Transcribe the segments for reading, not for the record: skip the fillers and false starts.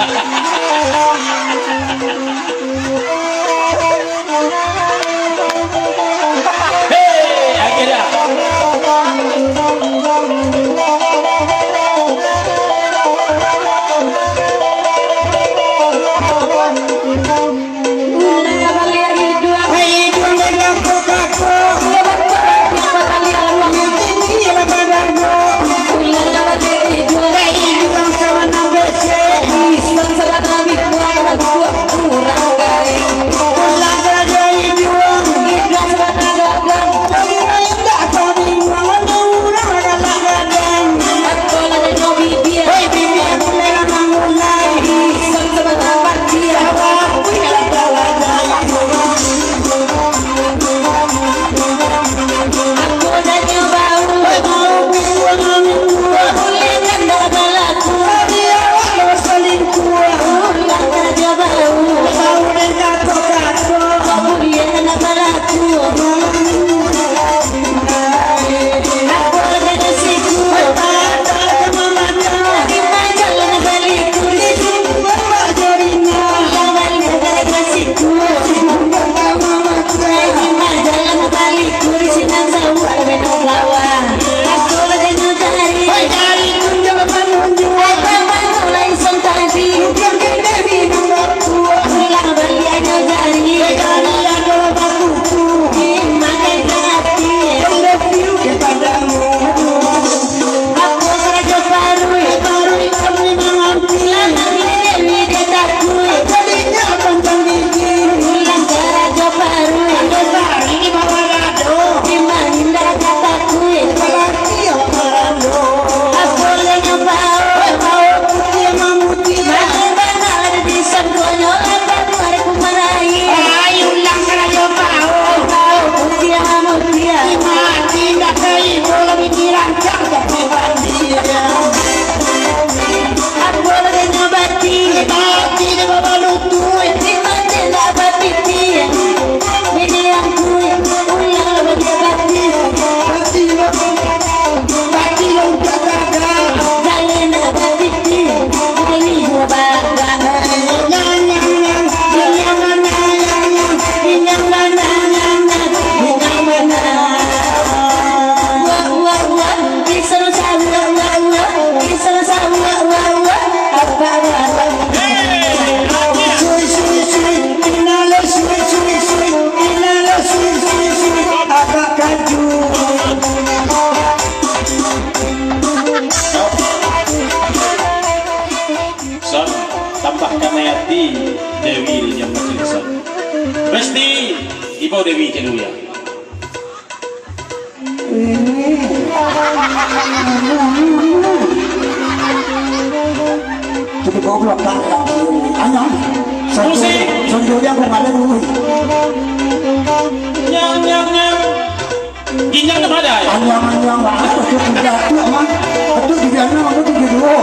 Hei, akhirnya. Tambahkan ayati Dewi yang masih mesti Ibu Dewi dulu ya. Tapi goblok kan? Anyam, sonjo yang kemana dulu? Nyang. Ginyang ada ya? Anyam lah. Itu tidak tuh mah. Itu tidak nama itu dulu.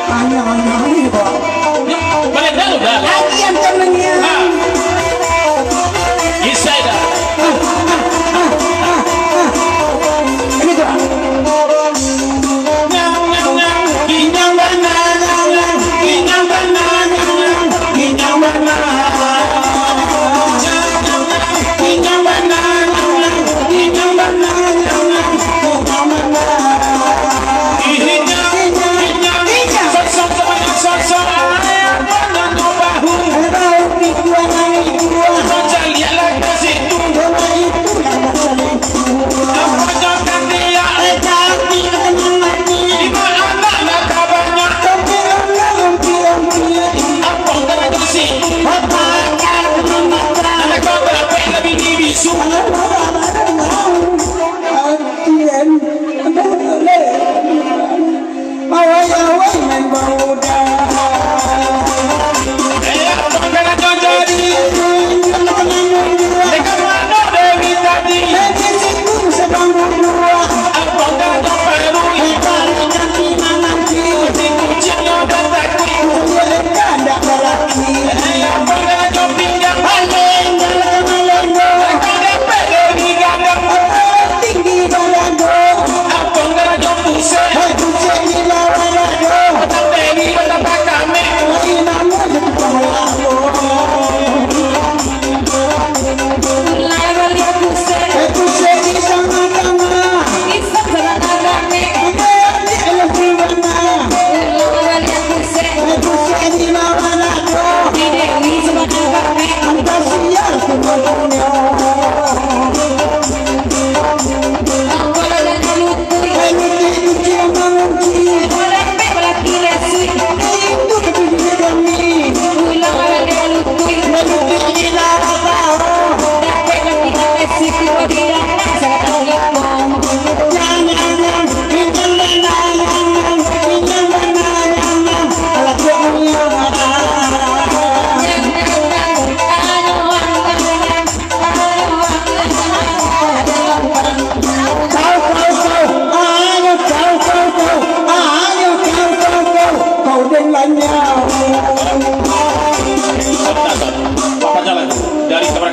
Anyam ini kok. Balik dah lu dah. Anyam temennya. Isai dah. Ini tuh. Ginyang banana. Ginyang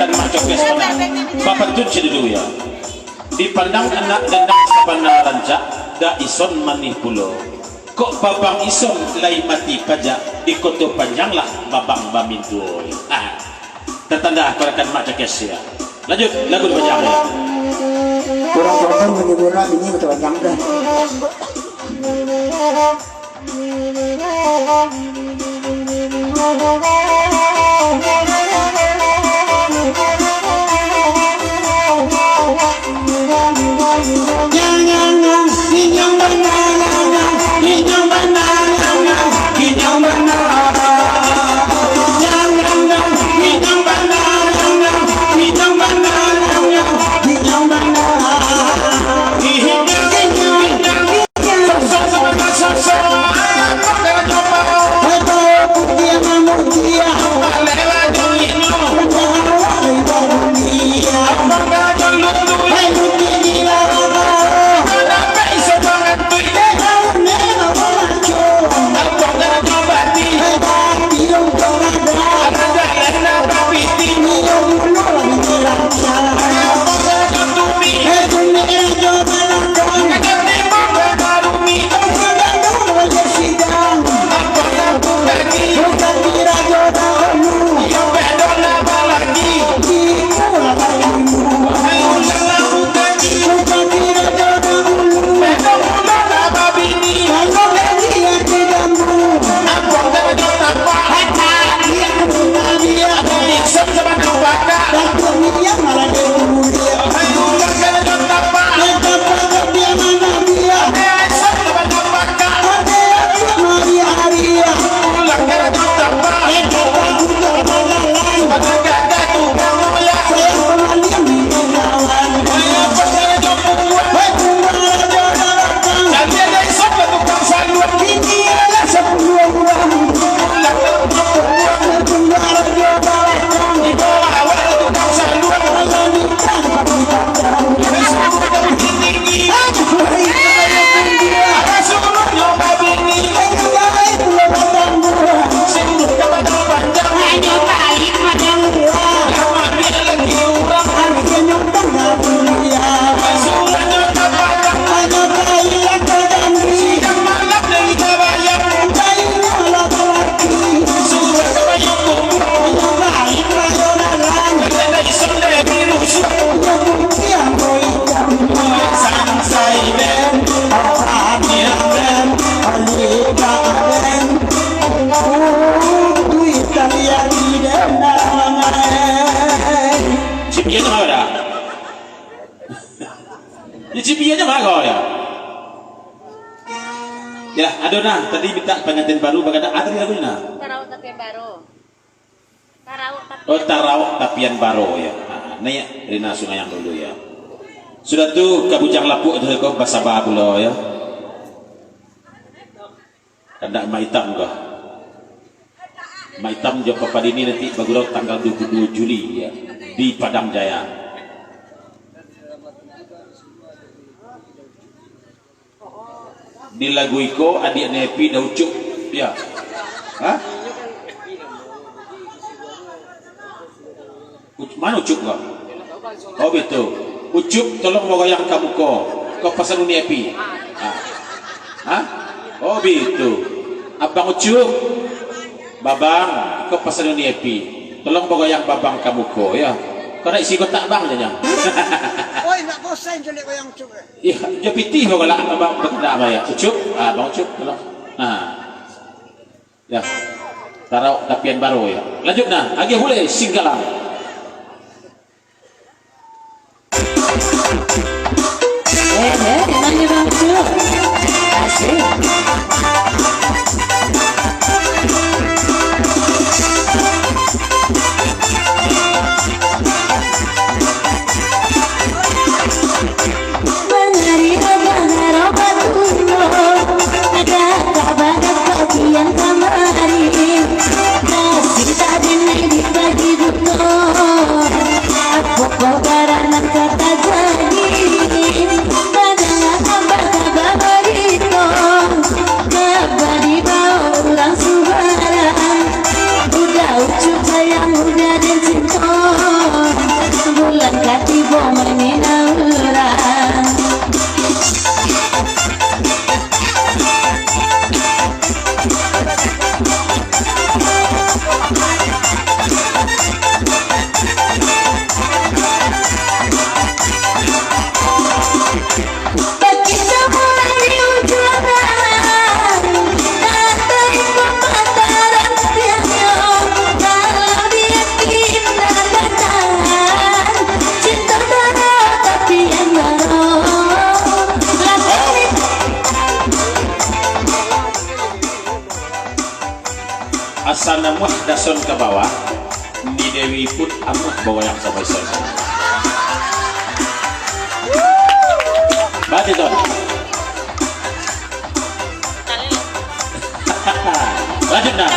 kan mak cokes mana papatun si dulu ya dipandang anak dandang sabana rancak da ison manih pulo kok babang ison lai mati pajak di koto panjang lah babang bamintu tertanda korekan mak cokes ya lanjut lagu panjang ya kurang menghibur ini betul panjang dah ya adona tadi minta pengantin baru bagaimana ada lagunya nah Tarawih tapian baru tarawih tapian baru ya nah ya Rina sungai yang dulu ya sudah tuh kabujang lapuk itu kau bahasa babulo ya ada maitam kah maitam jawab papa ini nanti bagurau tanggal 22 Juli ya di Padang Jaya. Di lagu iko adik nepi dah ucuk ya hah mana ucuk kau oh betul ucuk tolong mau goyang kamu kau pasal nepi hah oh betul abang ucuk babang kau pasal nepi tolong mau goyang babang kamu ya kau nak isi kotak bang saja Oi, nak bosan jelek kau yang ucuk. iya, dia pitih kau lah abang berkendak apa ya ucuk bang ucuk tolong ya taruh tapian baru ya lanjut nah agi boleh singgalang namanya Bang Ucuk asik yang kemarin kasih tak dinai dibagi dunia asana muhdasun ke bawah di Dewi pun amat bawa yang sampai selesai. Berarti tuh lanjut dah.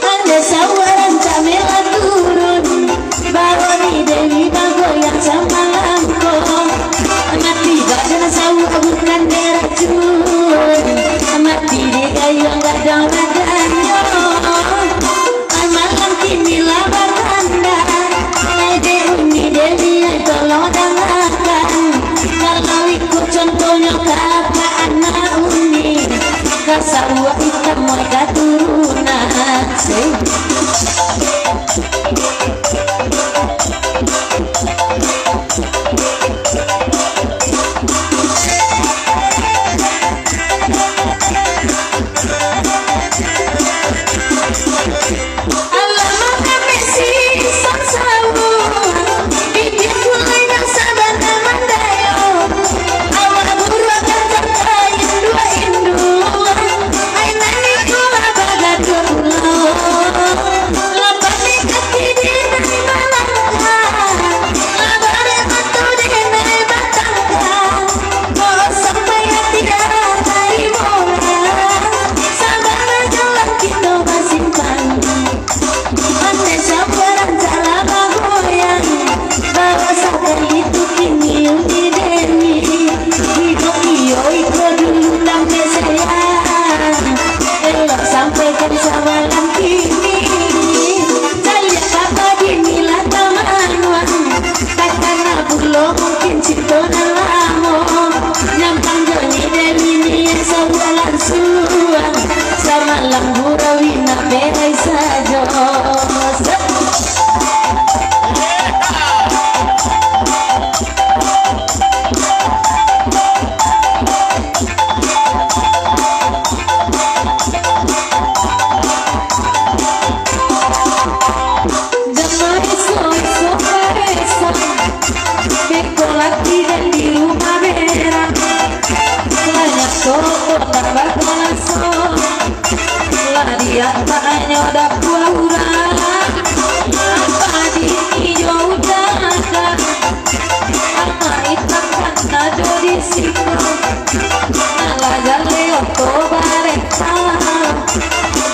Ada sawaran camela turun, bawa ni Dewi bagoyang sama lampu. Mati badan sawu bukan derajun, mati dia gayung gadang badannya. Malam kini labar tanda, Dewi Dewi tolong dengarkan. Kalau ikut contohnya kakak anak uni, kasawa hitam mereka turunan.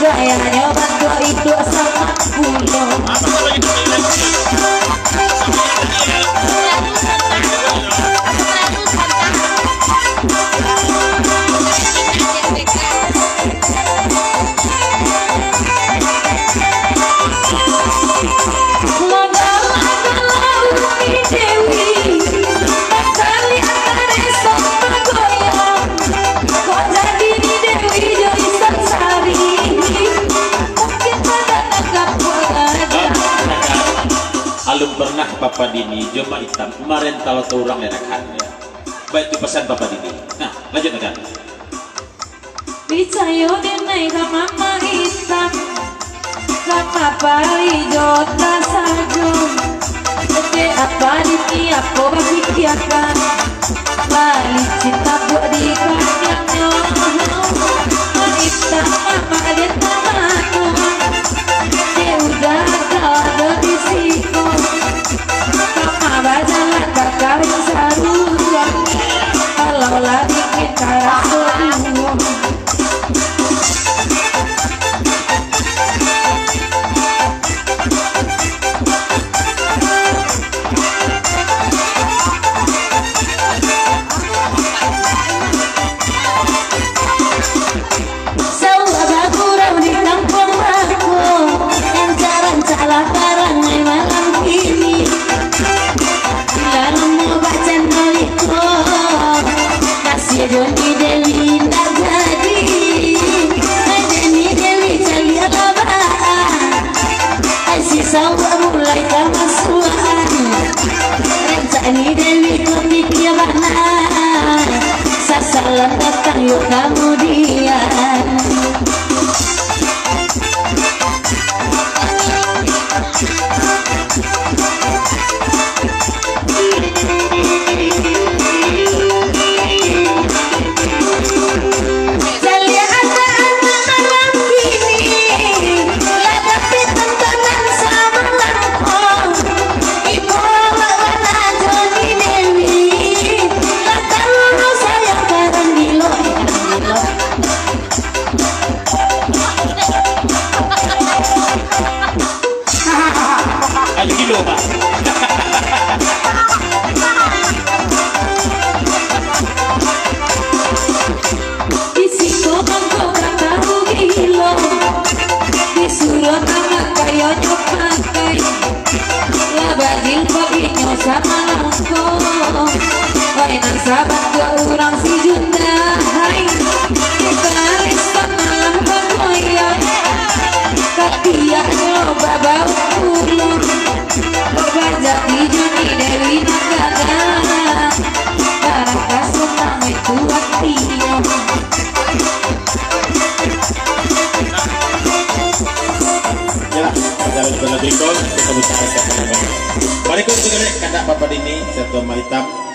Gayanya batu itu sama pulau. Alum pernah Papa Dini Joma hitam kemarin kalau orang lenakan ya. Baik itu pesan Papa Dini. Nah lanjut kan. Bicayo denai ka mama hitam, ka papa hijau tak sajo. Ete apa di apa bagi kiakan, balik cinta buat di kanyangnya. Hitam mama ada tamatu, dia udah ada di situ. Mama bajalan kakak sarua, kalau lagi kita rasul. Joni Dewi nak jadi, Joni Dewi cari apa? Asyik sawah mulai kemasuan, Joni Dewi kemikiran, sasaran datang yuk kemudian. Jali ada sama longko Wai nang sahabat ke orang si Junda Hai Karisan malam bergoyang Katia nyoba bau ulur Boba jati Joni Dewi Nagada Barang kasut namai tuat tio Ya, jalan ke Negeri Kol, kita bicara siapa namanya. Balik ke Negeri, kata Bapak Dini, satu hitam.